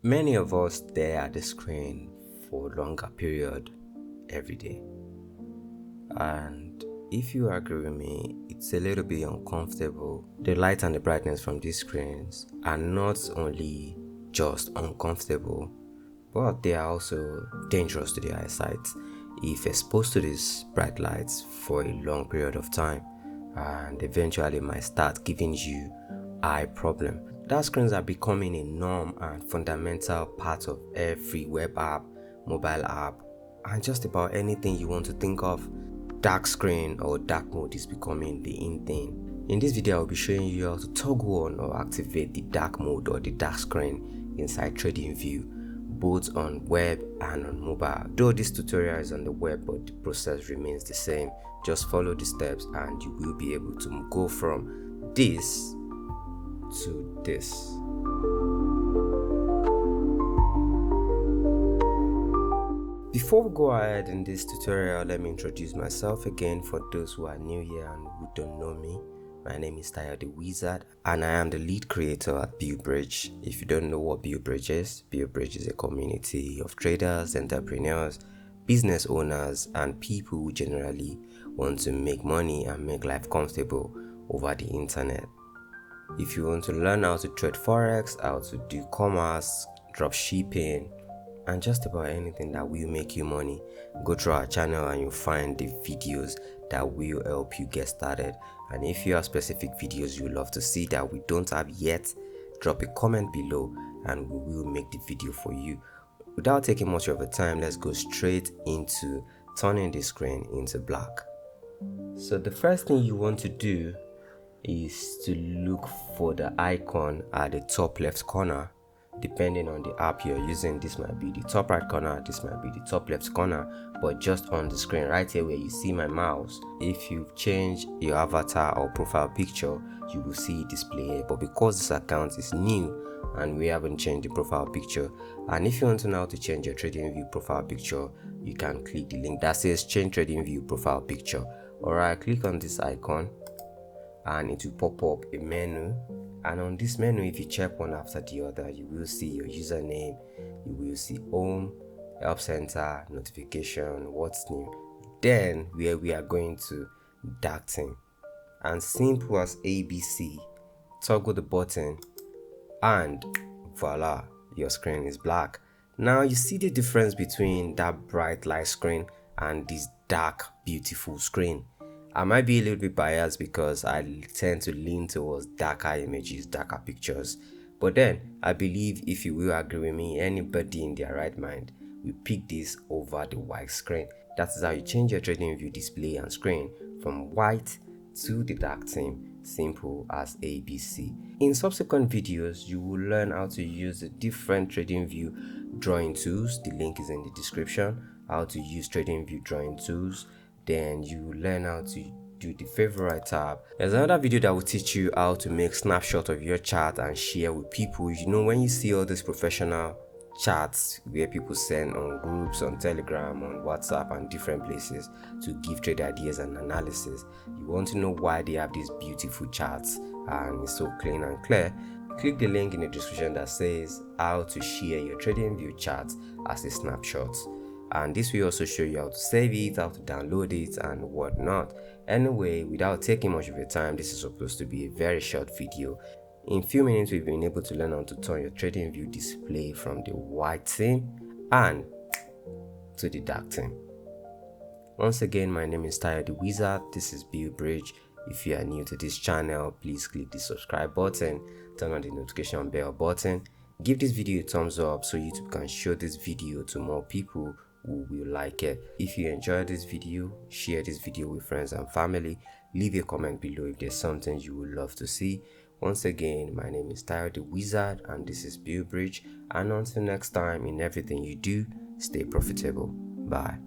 Many of us stare at the screen for a longer period every day. And if you agree with me, it's a little bit uncomfortable. The light and the brightness from these screens are not only just uncomfortable, but they are also dangerous to the eyesight if exposed to these bright lights for a long period of time, and eventually might start giving you eye problem. Dark screens are becoming a norm and fundamental part of every web app, mobile app, and just about anything you want to think of. Dark screen or dark mode is becoming the in thing. In this video, I'll be showing you how to toggle on or activate the dark mode or the dark screen inside Tradingview, both on web and on mobile. Though this tutorial is on the web, but the process remains the same. Just follow the steps and you will be able to go from this to this. Before we go ahead in this tutorial, let me introduce myself again for those who are new here and who don't know me. My name is Tayo the Wizard and I am the lead creator at BuildBridge. If you don't know what BuildBridge is a community of traders, entrepreneurs, business owners, and people who generally want to make money and make life comfortable over the internet. If you want to learn how to trade Forex, how to do commerce, drop shipping, and just about anything that will make you money, go through our channel and you'll find the videos that will help you get started. And if you have specific videos you love to see that we don't have yet, drop a comment below and we will make the video for you. Without taking much of a time, let's go straight into turning the screen into black. So the first thing you want to do is to look for the icon at the top left corner. Depending on the app you're using, this might be the top right corner, this might be the top left corner, but just on the screen right here where you see my mouse, if you've changed your avatar or profile picture, you will see it display here. But because this account is new and we haven't changed the profile picture, and if you want to know how to change your Tradingview profile picture, you can click the link that says change Tradingview profile picture. Alright, click on this icon and it will pop up a menu, and on this menu, if you check one after the other, you will see your username, you will see home, help center, notification, what's new, then where we are going to dark theme, and simple as ABC, toggle the button and voila, your screen is black. Now you see the difference between that bright light screen and this dark beautiful screen. I might be a little bit biased because I tend to lean towards darker images, darker pictures. But then, I believe if you will agree with me, anybody in their right mind will pick this over the white screen. That is how you change your Tradingview display and screen from white to the dark theme, simple as ABC. In subsequent videos, you will learn how to use the different Tradingview drawing tools. The link is in the description. How to use Tradingview drawing tools. Then you learn how to do the favorite tab. There's another video that will teach you how to make snapshot of your chart and share with people. You know, when you see all these professional charts where people send on groups, on Telegram, on WhatsApp and different places to give trade ideas and analysis, you want to know why they have these beautiful charts and it's so clean and clear. Click the link in the description that says how to share your Tradingview charts as a snapshot. And this will also show you how to save it, how to download it and whatnot. Anyway, without taking much of your time, this is supposed to be a very short video. In few minutes, we've been able to learn how to turn your Tradingview display from the white theme and to the dark theme. Once again, my name is Tayo the Wizard. This is BuildBridge. If you are new to this channel, please click the subscribe button, turn on the notification bell button, give this video a thumbs up so YouTube can show this video to more people who will like it. If you enjoyed this video, share this video with friends and family. Leave a comment below if there's something you would love to see. Once again, my name is Tayo the Wizard and this is BuildBridge, and until next time, in everything you do, stay profitable. Bye.